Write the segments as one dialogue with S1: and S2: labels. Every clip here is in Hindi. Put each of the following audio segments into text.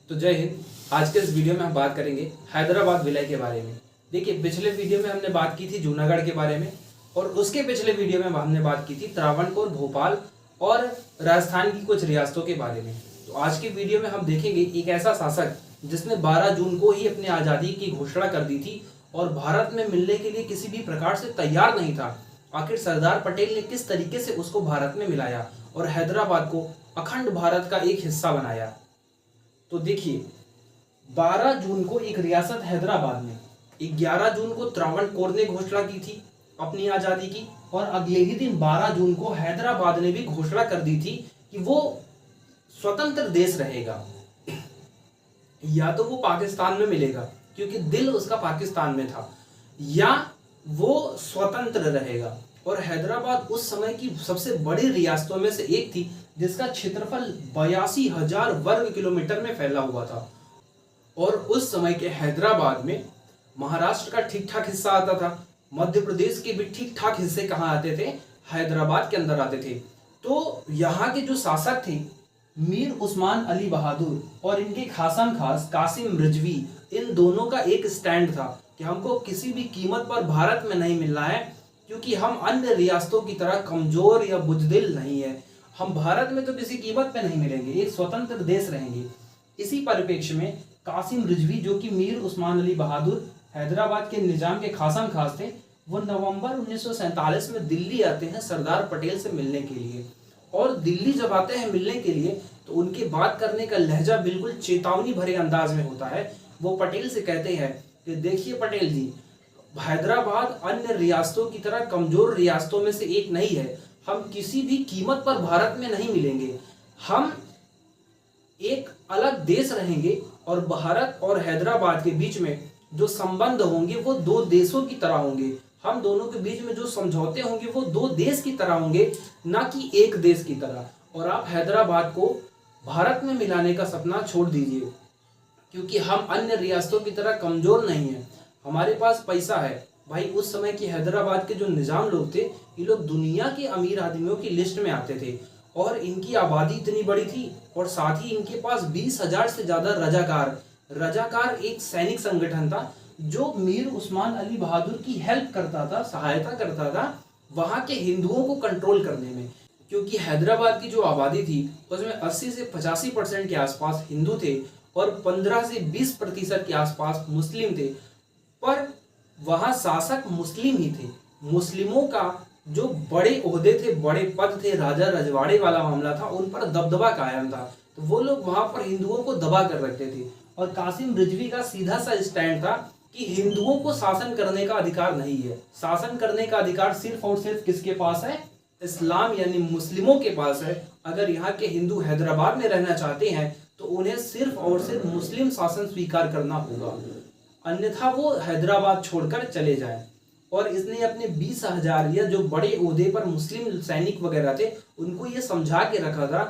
S1: तो जय हिंद। आज के इस वीडियो में हम बात करेंगे हैदराबाद विलय के बारे में। देखिए, पिछले वीडियो में हमने बात की थी जूनागढ़ के बारे में, और उसके पिछले वीडियो में हमने बात की थी त्रावणकोर, भोपाल और राजस्थान की कुछ रियासतों के बारे में। तो आज के वीडियो में हम देखेंगे एक ऐसा शासक जिसने 12 जून को ही अपनी आज़ादी की घोषणा कर दी थी और भारत में मिलने के लिए किसी भी प्रकार से तैयार नहीं था। आखिर सरदार पटेल ने किस तरीके से उसको भारत में मिलाया और हैदराबाद को अखंड भारत का एक हिस्सा बनाया। तो देखिए, 12 जून को एक रियासत हैदराबाद में, 11 जून को त्रावणकोर ने घोषणा की थी अपनी आजादी की, और अगले ही दिन 12 जून को हैदराबाद ने भी घोषणा कर दी थी कि वो स्वतंत्र देश रहेगा। या तो वो पाकिस्तान में मिलेगा क्योंकि दिल उसका पाकिस्तान में था, या वो स्वतंत्र रहेगा। और हैदराबाद उस समय की सबसे बड़ी रियासतों में से एक थी जिसका क्षेत्रफल 82,000 वर्ग किलोमीटर में फैला हुआ था। और उस समय के हैदराबाद में महाराष्ट्र का ठीक ठाक हिस्सा आता था, मध्य प्रदेश के भी ठीक ठाक हिस्से कहाँ आते थे, हैदराबाद के अंदर आते थे। तो यहाँ के जो शासक थे मीर उस्मान अली बहादुर और इनके खासम खास कासिम रिजवी, इन दोनों का एक स्टैंड था कि हमको किसी भी कीमत पर भारत में नहीं मिलना है, क्योंकि हम अन्य रियासतों की तरह कमजोर या बुजदिल नहीं है। हम भारत में तो किसी कीमत पे नहीं मिलेंगे, एक स्वतंत्र देश रहेंगे। इसी परिप्रेक्ष्य में कासिम रिजवी, जो कि मीर उस्मान अली बहादुर हैदराबाद के निजाम के खासम खास थे, वो नवंबर 1947 में दिल्ली आते हैं सरदार पटेल से मिलने के लिए। और दिल्ली जब आते हैं मिलने के लिए तो उनके बात करने का लहजा बिल्कुल चेतावनी भरे अंदाज में होता है। वो पटेल से कहते हैं कि देखिए पटेल जी, हैदराबाद अन्य रियासतों की तरह कमजोर रियासतों में से एक नहीं है। हम किसी भी कीमत पर भारत में नहीं मिलेंगे। हम एक अलग देश रहेंगे और भारत और हैदराबाद के बीच में जो संबंध होंगे वो दो देशों की तरह होंगे। हम दोनों के बीच में जो समझौते होंगे वो दो देश की तरह होंगे, ना कि एक देश की तरह। और आप हैदराबाद को भारत में मिलाने का सपना छोड़ दीजिए, क्योंकि हम अन्य रियासतों की तरह कमजोर नहीं है। हमारे पास पैसा है भाई। उस समय की हैदराबाद के जो निजाम लोग थे, ये लोग दुनिया के अमीर आदमियों की लिस्ट में आते थे, और इनकी आबादी इतनी बड़ी थी, और साथ ही इनके पास 20,000 से ज्यादा रजाकार एक सैनिक संगठन था जो मीर उस्मान अली बहादुर की हेल्प करता था, सहायता करता था वहां के हिंदुओं को कंट्रोल करने में। क्योंकि हैदराबाद की जो आबादी थी उसमें 80 से 85% के आसपास हिंदू थे और 15 से 20% के आसपास मुस्लिम थे। पर वहां शासक मुस्लिम ही थे। मुस्लिमों का जो बड़े ओहदे थे, बड़े पद थे, राजा रजवाड़े वाला मामला था, उन पर दबदबा कायम था। तो वो लोग वहां पर हिंदुओं को दबा कर रखते थे। और कासिम रिजवी का सीधा सा स्टैंड था कि हिंदुओं को शासन करने का अधिकार नहीं है। शासन करने का अधिकार सिर्फ और सिर्फ किसके पास है? इस्लाम यानी मुस्लिमों के पास है। अगर यहाँ के हिंदू हैदराबाद में रहना चाहते हैं तो उन्हें सिर्फ और सिर्फ मुस्लिम शासन स्वीकार करना होगा, अन्यथा वो हैदराबाद छोड़कर चले जाएं। और इसने अपने 20,000 या जो बड़े ओहदे पर मुस्लिम सैनिक वगैरह थे उनको ये समझा के रखा था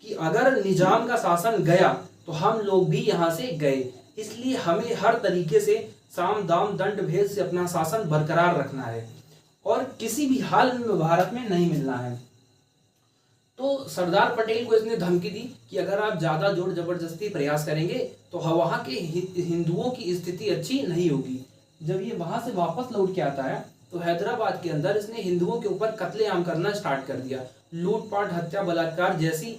S1: कि अगर निजाम का शासन गया तो हम लोग भी यहाँ से गए, इसलिए हमें हर तरीके से साम दाम दंड भेद से अपना शासन बरकरार रखना है और किसी भी हाल में भारत में नहीं मिलना है। तो सरदार पटेल को इसने धमकी दी कि अगर आप ज्यादा जोर जबरदस्ती प्रयास करेंगे तो वहां के हिंदुओं की स्थिति अच्छी नहीं होगी। जब ये वहां से वापस लौट के आता है तो हैदराबाद के अंदर इसने हिंदुओं के ऊपर कत्लेआम करना स्टार्ट कर दिया। लूटपाट, हत्या, बलात्कार जैसी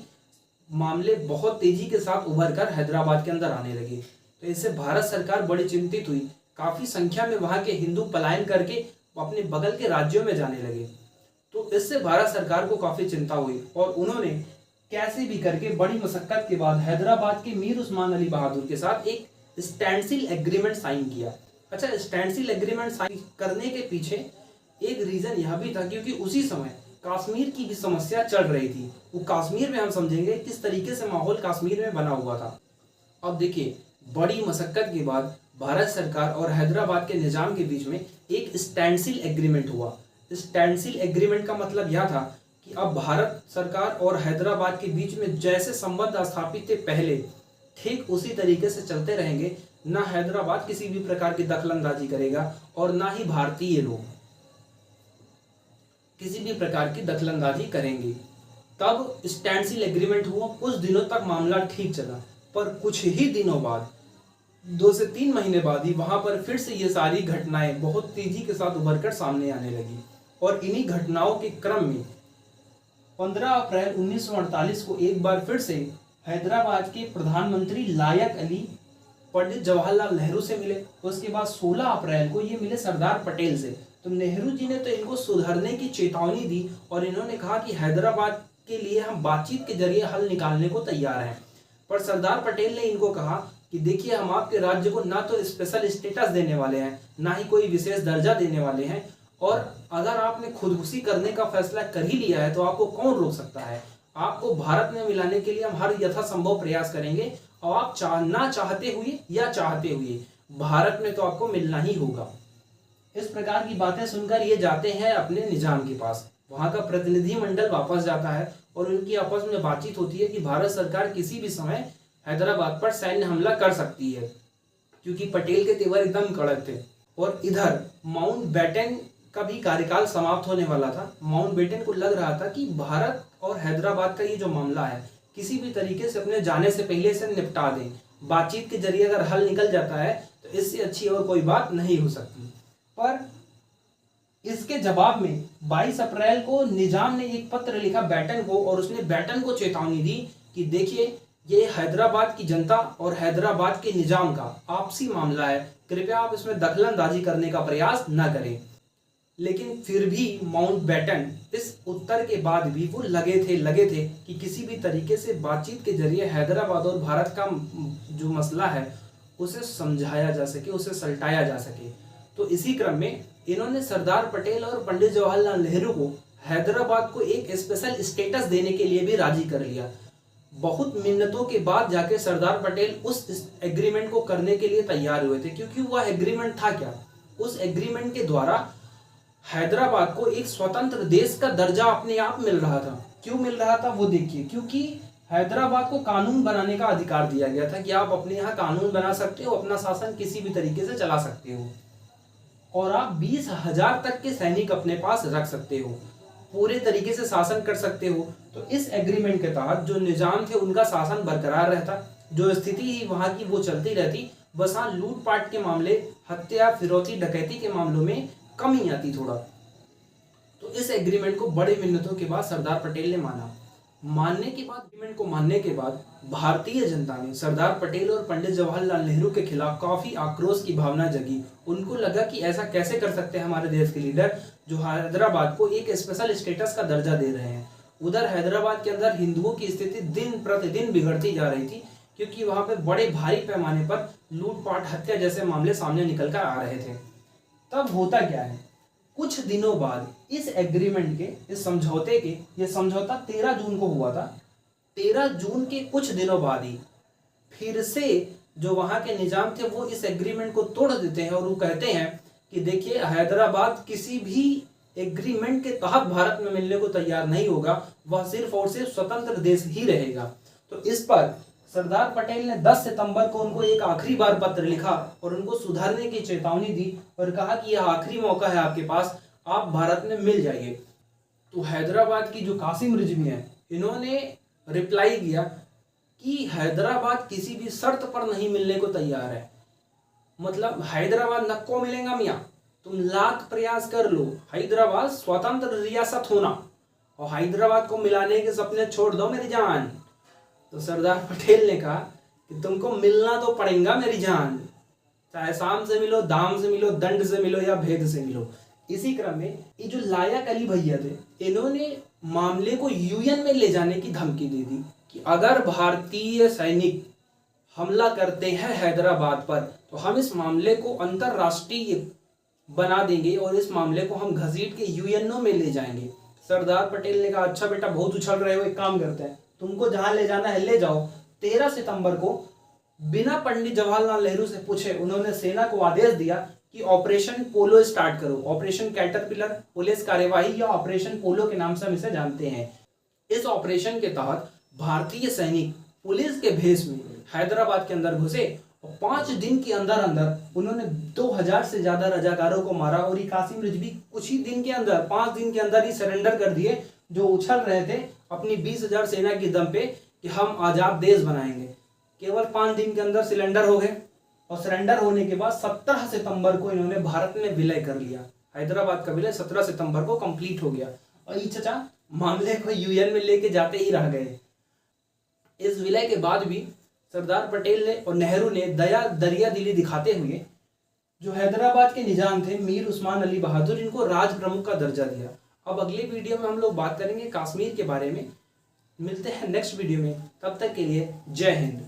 S1: मामले बहुत तेजी के साथ उभर कर हैदराबाद के अंदर आने लगे। तो इससे भारत सरकार बड़ी चिंतित हुई। काफी संख्या में वहां के हिंदू पलायन करके अपने बगल के राज्यों में जाने लगे। तो इससे भारत सरकार को काफी चिंता हुई और उन्होंने कैसे भी करके बड़ी मशक्कत के बाद हैदराबाद के मीर उस्मान अली बहादुर के साथ एक स्टैंडस्टिल एग्रीमेंट साइन किया। अच्छा, स्टैंडस्टिल एग्रीमेंट साइन करने के पीछे एक रीजन यह भी था क्योंकि उसी समय कश्मीर की भी समस्या चल रही थी। वो कश्मीर में हम समझेंगे किस तरीके से माहौल कश्मीर में बना हुआ था। अब देखिए, बड़ी मशक्कत के बाद भारत सरकार और हैदराबाद के निजाम के बीच में एक स्टैंडस्टिल एग्रीमेंट हुआ। स्टैंडस्टिल एग्रीमेंट का मतलब यह था कि अब भारत सरकार और हैदराबाद के बीच में जैसे संबंध स्थापित थे पहले, ठीक उसी तरीके से चलते रहेंगे। ना हैदराबाद किसी भी प्रकार की दखलंदाजी करेगा और ना ही भारतीय लोग किसी भी प्रकार की दखलंदाजी करेंगे। तब स्टैंडस्टिल एग्रीमेंट हुआ। कुछ दिनों तक मामला ठीक चला, पर कुछ ही दिनों बाद 2 से 3 महीने बाद ही वहां पर फिर से ये सारी घटनाएं बहुत तेजी के साथ उभरकर सामने आने लगी। और इन्हीं घटनाओं के क्रम में 15 अप्रैल 1948 को एक बार फिर से हैदराबाद के प्रधानमंत्री लायक अली पंडित जवाहरलाल नेहरू से मिले। उसके बाद 16 अप्रैल को ये मिले सरदार पटेल से। तो नेहरू जी ने तो इनको सुधरने की चेतावनी दी और इन्होंने कहा कि हैदराबाद के लिए हम बातचीत के जरिए हल निकालने को तैयार हैं। पर सरदार पटेल ने इनको कहा कि देखिए, हम आपके राज्य को ना तो स्पेशल स्टेटस देने वाले हैं, ना ही कोई विशेष दर्जा देने वाले हैं, और अगर आपने खुदकुशी करने का फैसला कर ही लिया है तो आपको कौन रोक सकता है। आपको भारत में मिलाने के लिए हम हर यथासंभव प्रयास करेंगे और आप ना चाहते हुए या चाहते हुए भारत में तो आपको मिलना ही होगा। इस प्रकार की बातें सुनकर ये जाते हैं अपने निजाम के पास। वहां का प्रतिनिधिमंडल वापस जाता है और उनकी आपस में बातचीत होती है कि भारत सरकार किसी भी समय हैदराबाद पर सैन्य हमला कर सकती है, क्योंकि पटेल के तेवर एकदम कड़क थे। और इधर माउंटबेटन का भी कार्यकाल समाप्त होने वाला था। माउंटबेटन को लग रहा था कि भारत और हैदराबाद का ये जो मामला है किसी भी तरीके से अपने जाने से पहले से निपटा दें। बातचीत के जरिए अगर हल निकल जाता है तो इससे अच्छी और कोई बात नहीं हो सकती। पर इसके जवाब में 22 अप्रैल को निजाम ने एक पत्र लिखा बैटन को, और उसने बैटन को चेतावनी दी कि देखिए, ये हैदराबाद की जनता और हैदराबाद के निजाम का आपसी मामला है, कृपया आप इसमें दखलंदाजी करने का प्रयास न करें। लेकिन फिर भी माउंटबेटन इस उत्तर के बाद भी वो लगे थे कि किसी भी तरीके से बातचीत के जरिए हैदराबाद और भारत का जो मसला है उसे समझाया जा सके, उसे सलटाया जा सके। तो इसी क्रम में इन्होंने सरदार पटेल और पंडित जवाहरलाल नेहरू को हैदराबाद को एक स्पेशल स्टेटस देने के लिए भी राजी कर लिया। बहुत मिन्नतों के बाद जाके सरदार पटेल उस एग्रीमेंट को करने के लिए तैयार हुए थे, क्योंकि वह एग्रीमेंट था क्या, उस एग्रीमेंट के द्वारा हैदराबाद को एक स्वतंत्र देश का दर्जा अपने आप मिल रहा था। क्यों मिल रहा था वो देखिए, क्योंकि हैदराबाद को कानून बनाने का अधिकार दिया गया था कि आप अपने यहाँ कानून बना सकते हो, अपना शासन किसी भी तरीके से चला सकते हो, और आप 20,000 तक के सैनिक अपने पास रख सकते हो, पूरे तरीके से शासन कर सकते हो। तो इस एग्रीमेंट के तहत जो निजाम थे उनका शासन बरकरार रहता, जो स्थिति ही वहां की वो चलती रहती। बस हाँ, लूटपाट के मामले, हत्या, फिरौती, डकैती के मामलों में कमी आती थोड़ा। तो इस एग्रीमेंट को बड़े मिन्नतों के बाद सरदार पटेल ने माना। एग्रीमेंट को मानने के बाद भारतीय जनता ने सरदार पटेल और पंडित जवाहरलाल नेहरू के खिलाफ काफी आक्रोश की भावना जगी। उनको लगा कि ऐसा कैसे कर सकते हैं हमारे देश के लीडर, जो हैदराबाद को एक स्पेशल स्टेटस का दर्जा दे रहे हैं। उधर हैदराबाद के अंदर हिंदुओं की स्थिति दिन प्रतिदिन बिगड़ती जा रही थी, क्योंकि वहां पर बड़े भारी पैमाने पर लूटपाट, हत्या जैसे मामले सामने निकल कर आ रहे थे। तब होता क्या है, कुछ दिनों बाद इस एग्रीमेंट के, इस समझौते के, ये समझौता 13 जून को हुआ था। 13 जून के कुछ दिनों बाद ही फिर से जो वहां के निजाम थे वो इस एग्रीमेंट को तोड़ देते हैं और वो कहते हैं कि देखिए, हैदराबाद किसी भी एग्रीमेंट के तहत भारत में मिलने को तैयार नहीं होगा, वह सिर्फ और सिर्फ स्वतंत्र देश ही रहेगा। तो इस पर सरदार पटेल ने 10 सितंबर को उनको एक आखिरी बार पत्र लिखा और उनको सुधारने की चेतावनी दी और कहा कि यह आखिरी मौका है आपके पास, आप भारत में मिल जाइए। तो हैदराबाद की जो कासिम रिजवी है, इन्होंने रिप्लाई किया कि हैदराबाद किसी भी शर्त पर नहीं मिलने को तैयार है। मतलब हैदराबाद नक्को मिलेगा मियाँ, तुम लाख प्रयास कर लो, हैदराबाद स्वतंत्र रियासत होना और हैदराबाद को मिलाने के सपने छोड़ दो मेरी जान। तो सरदार पटेल ने कहा कि तुमको मिलना तो पड़ेगा मेरी जान, चाहे शाम से मिलो, दाम से मिलो, दंड से मिलो या भेद से मिलो। इसी क्रम में ये जो लायक अली भैया थे, इन्होंने मामले को यूएन में ले जाने की धमकी दे दी कि अगर भारतीय सैनिक हमला करते हैं हैदराबाद पर तो हम इस मामले को अंतरराष्ट्रीय बना देंगे और इस मामले को हम घसीट के यूएनओ में ले जाएंगे। सरदार पटेल ने कहा अच्छा बेटा, बहुत उछल रहे हो, एक काम करते हैं, तुमको जहां ले जाना है ले जाओ। 13 सितंबर को बिना पंडित जवाहरलाल नेहरू से पूछे उन्होंने सेना को आदेश दिया कि ऑपरेशन पोलो स्टार्ट करो। ऑपरेशन कैटरपिलर, पुलिस कार्यवाही या ऑपरेशन पोलो के नाम से हम इसे जानते हैं। इस ऑपरेशन के तहत भारतीय सैनिक पुलिस के भेष में हैदराबाद के अंदर घुसे और 5 दिन के अंदर अंदर उन्होंने 2000 से ज्यादा रजाकारों को मारा और ये कासिम रिजवी कुछ ही दिन के अंदर, 5 दिन के अंदर ही सरेंडर कर दिए, जो उछल रहे थे अपनी 20,000 सेना की दम पे कि हम आजाद देश बनाएंगे। केवल 5 दिन के अंदर सिलेंडर हो गए और सिलेंडर होने के बाद 17 सितंबर को इन्होंने भारत में विलय कर लिया। हैदराबाद का विलय 17 सितंबर को कंप्लीट हो गया और ये चचा मामले को यूएन में लेके जाते ही रह गए। इस विलय के बाद भी सरदार पटेल ने और नेहरू ने दरिया दिली दिखाते हुए जो हैदराबाद के निजाम थे मीर उस्मान अली बहादुर, इनको राज प्रमुख का दर्जा दिया। अब अगले वीडियो में हम लोग बात करेंगे कश्मीर के बारे में। मिलते हैं नेक्स्ट वीडियो में, तब तक के लिए जय हिंद।